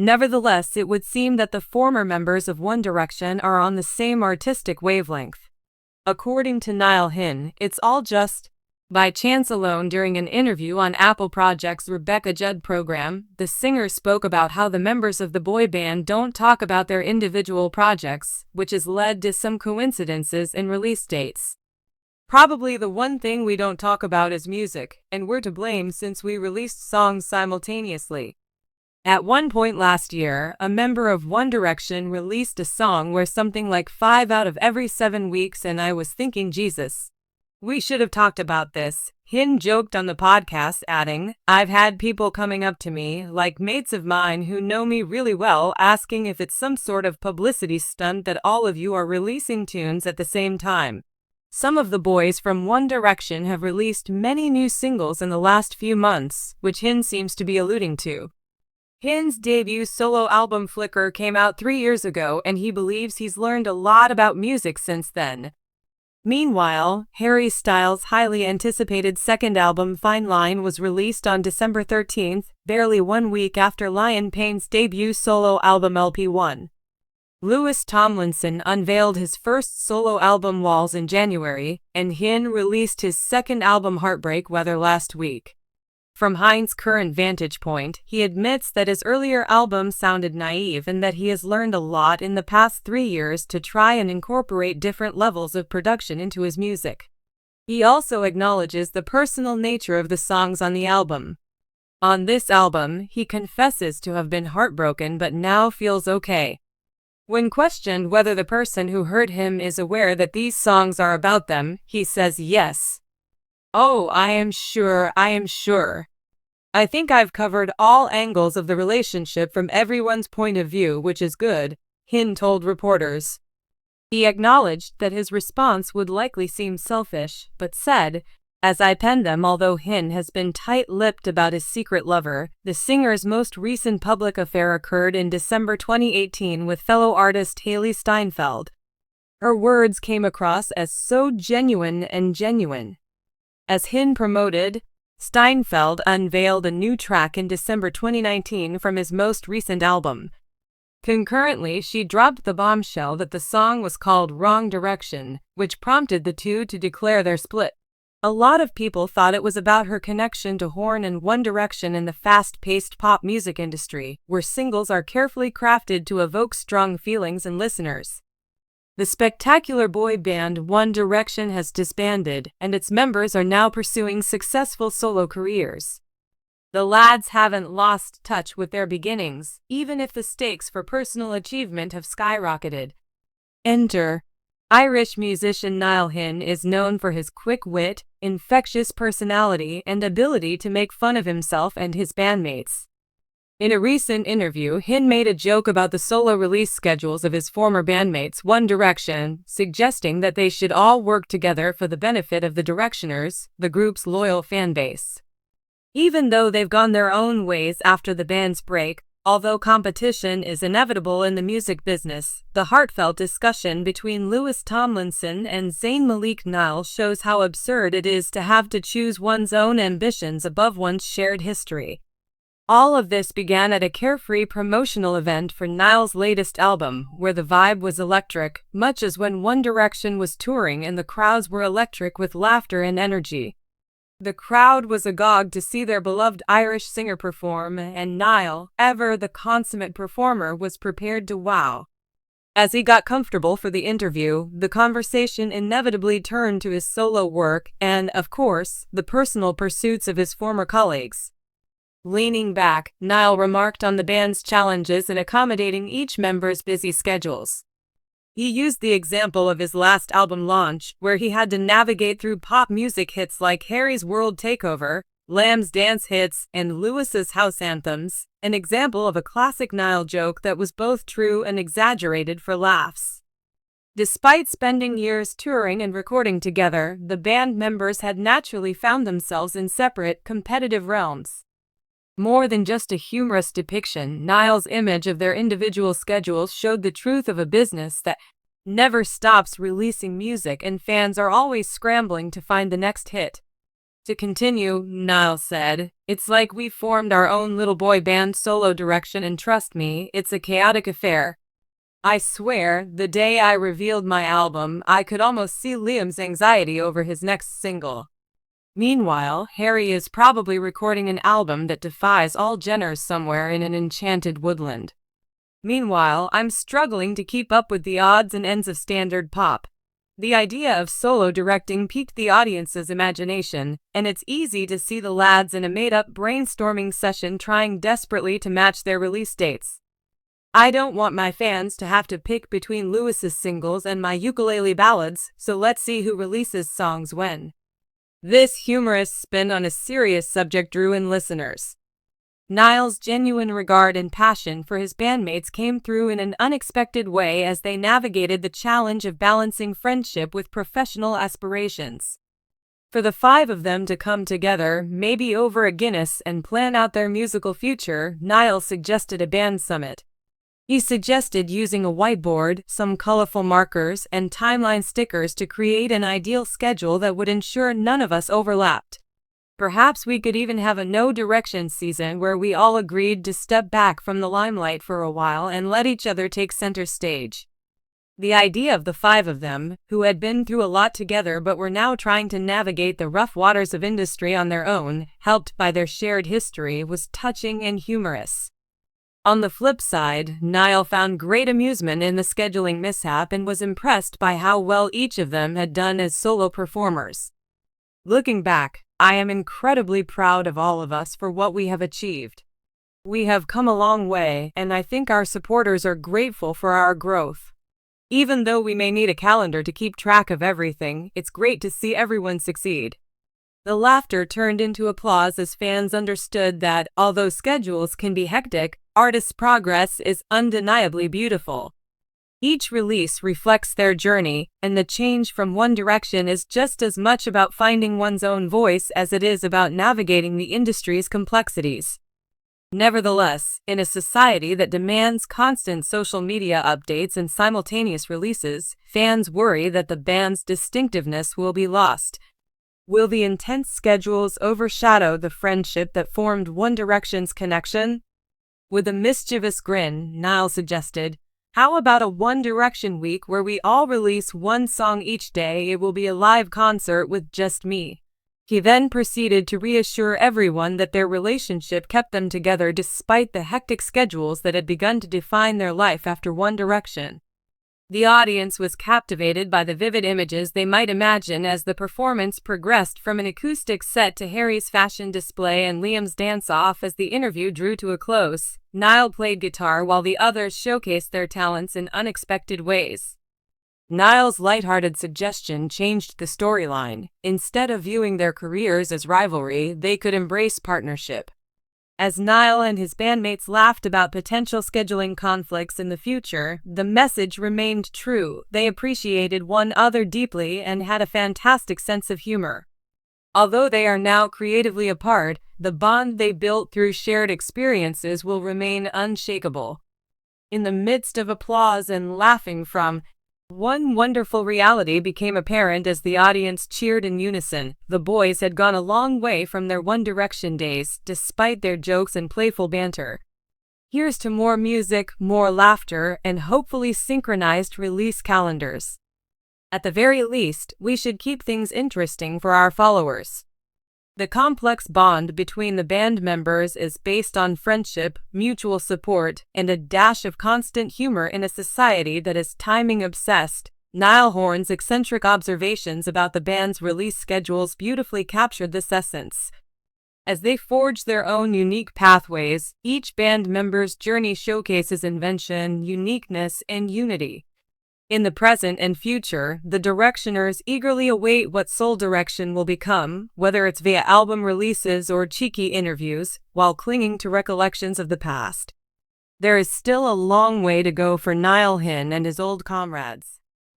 Nevertheless, it would seem that the former members of One Direction are on the same artistic wavelength. According to Niall, it's all just by chance alone. During an interview on Apple Project's Rebecca Judd program, the singer spoke about how the members of the boy band don't talk about their individual projects, which has led to some coincidences in release dates. Probably the one thing we don't talk about is music, and we're to blame since we released songs simultaneously. At one point last year, a member of One Direction released a song where something like 5 out of every 7 weeks, and I was thinking, Jesus, we should have talked about this. Hin joked on the podcast, adding, I've had people coming up to me, like mates of mine who know me really well, asking if it's some sort of publicity stunt that all of you are releasing tunes at the same time. Some of the boys from One Direction have released many new singles in the last few months, which Hin seems to be alluding to. Hin's debut solo album Flicker came out 3 years ago, and he believes he's learned a lot about music since then. Meanwhile, Harry Styles' highly anticipated second album Fine Line was released on December 13th, barely 1 week after Liam Payne's debut solo album LP1. Louis Tomlinson unveiled his first solo album Walls in January, and Hin released his second album Heartbreak Weather last week. From Hin's current vantage point, he admits that his earlier albums sounded naive and that he has learned a lot in the past 3 years to try and incorporate different levels of production into his music. He also acknowledges the personal nature of the songs on the album. On this album, he confesses to have been heartbroken but now feels okay. When questioned whether the person who hurt him is aware that these songs are about them, he says yes. Oh, I am sure. I think I've covered all angles of the relationship from everyone's point of view, which is good, Hin told reporters. He acknowledged that his response would likely seem selfish, but said, as I penned them. Although Hin has been tight-lipped about his secret lover, the singer's most recent public affair occurred in December 2018 with fellow artist Hailee Steinfeld. Her words came across as so genuine. As Hin promoted, Steinfeld unveiled a new track in December 2019 from his most recent album. Concurrently, she dropped the bombshell that the song was called Wrong Direction, which prompted the two to declare their split. A lot of people thought it was about her connection to Horan and One Direction in the fast-paced pop music industry, where singles are carefully crafted to evoke strong feelings in listeners. The spectacular boy band One Direction has disbanded, and its members are now pursuing successful solo careers. The lads haven't lost touch with their beginnings, even if the stakes for personal achievement have skyrocketed. Enter. Irish musician Niall is known for his quick wit, infectious personality, and ability to make fun of himself and his bandmates. In a recent interview, Hin made a joke about the solo release schedules of his former bandmates One Direction, suggesting that they should all work together for the benefit of the Directioners, the group's loyal fanbase. Even though they've gone their own ways after the band's break, although competition is inevitable in the music business, the heartfelt discussion between Louis Tomlinson and Zayn Malik Niall shows how absurd it is to have to choose one's own ambitions above one's shared history. All of this began at a carefree promotional event for Niall's latest album, where the vibe was electric, much as when One Direction was touring and the crowds were electric with laughter and energy. The crowd was agog to see their beloved Irish singer perform, and Niall, ever the consummate performer, was prepared to wow. As he got comfortable for the interview, the conversation inevitably turned to his solo work and, of course, the personal pursuits of his former colleagues. Leaning back, Niall remarked on the band's challenges in accommodating each member's busy schedules. He used the example of his last album launch, where he had to navigate through pop music hits like Harry's World Takeover, Lamb's dance hits, and Lewis's house anthems, an example of a classic Niall joke that was both true and exaggerated for laughs. Despite spending years touring and recording together, the band members had naturally found themselves in separate, competitive realms. More than just a humorous depiction, Niall's image of their individual schedules showed the truth of a business that never stops releasing music, and fans are always scrambling to find the next hit. To continue, Niall said, "It's like we formed our own little boy band solo direction, and trust me, it's a chaotic affair. I swear, the day I revealed my album, I could almost see Liam's anxiety over his next single." Meanwhile, Harry is probably recording an album that defies all genres somewhere in an enchanted woodland. Meanwhile, I'm struggling to keep up with the odds and ends of standard pop. The idea of solo directing piqued the audience's imagination, and it's easy to see the lads in a made-up brainstorming session trying desperately to match their release dates. I don't want my fans to have to pick between Lewis's singles and my ukulele ballads, so let's see who releases songs when. This humorous spin on a serious subject drew in listeners. Niall's genuine regard and passion for his bandmates came through in an unexpected way as they navigated the challenge of balancing friendship with professional aspirations. For the five of them to come together, maybe over a Guinness, and plan out their musical future, Niall suggested a band summit. He suggested using a whiteboard, some colorful markers, and timeline stickers to create an ideal schedule that would ensure none of us overlapped. Perhaps we could even have a no-direction season where we all agreed to step back from the limelight for a while and let each other take center stage. The idea of the five of them, who had been through a lot together but were now trying to navigate the rough waters of industry on their own, helped by their shared history, was touching and humorous. On the flip side, Niall found great amusement in the scheduling mishap and was impressed by how well each of them had done as solo performers. Looking back, I am incredibly proud of all of us for what we have achieved. We have come a long way, and I think our supporters are grateful for our growth. Even though we may need a calendar to keep track of everything, it's great to see everyone succeed. The laughter turned into applause as fans understood that, although schedules can be hectic, artists' progress is undeniably beautiful. Each release reflects their journey, and the change from one direction is just as much about finding one's own voice as it is about navigating the industry's complexities. Nevertheless, in a society that demands constant social media updates and simultaneous releases, fans worry that the band's distinctiveness will be lost. Will the intense schedules overshadow the friendship that formed One Direction's connection? With a mischievous grin, Niall suggested, "How about a One Direction week where we all release one song each day? It will be a live concert with just me." He then proceeded to reassure everyone that their relationship kept them together despite the hectic schedules that had begun to define their life after One Direction. The audience was captivated by the vivid images they might imagine as the performance progressed, from an acoustic set to Harry's fashion display and Liam's dance-off. As the interview drew to a close, Niall played guitar while the others showcased their talents in unexpected ways. Niall's lighthearted suggestion changed the storyline. Instead of viewing their careers as rivalry, they could embrace partnership. As Niall and his bandmates laughed about potential scheduling conflicts in the future, the message remained true. They appreciated one another deeply and had a fantastic sense of humor. Although they are now creatively apart, the bond they built through shared experiences will remain unshakable. In the midst of applause and laughing from one wonderful reality became apparent as the audience cheered in unison. The boys had gone a long way from their One Direction days, despite their jokes and playful banter. Here's to more music, more laughter, and hopefully synchronized release calendars. At the very least, we should keep things interesting for our followers. The complex bond between the band members is based on friendship, mutual support, and a dash of constant humor in a society that is timing obsessed. Niall Horan's eccentric observations about the band's release schedules beautifully captured this essence. As they forge their own unique pathways, each band member's journey showcases invention, uniqueness, and unity. In the present and future, the Directioners eagerly await what Soul Direction will become, whether it's via album releases or cheeky interviews, while clinging to recollections of the past. There is still a long way to go for Niall Horan and his old comrades.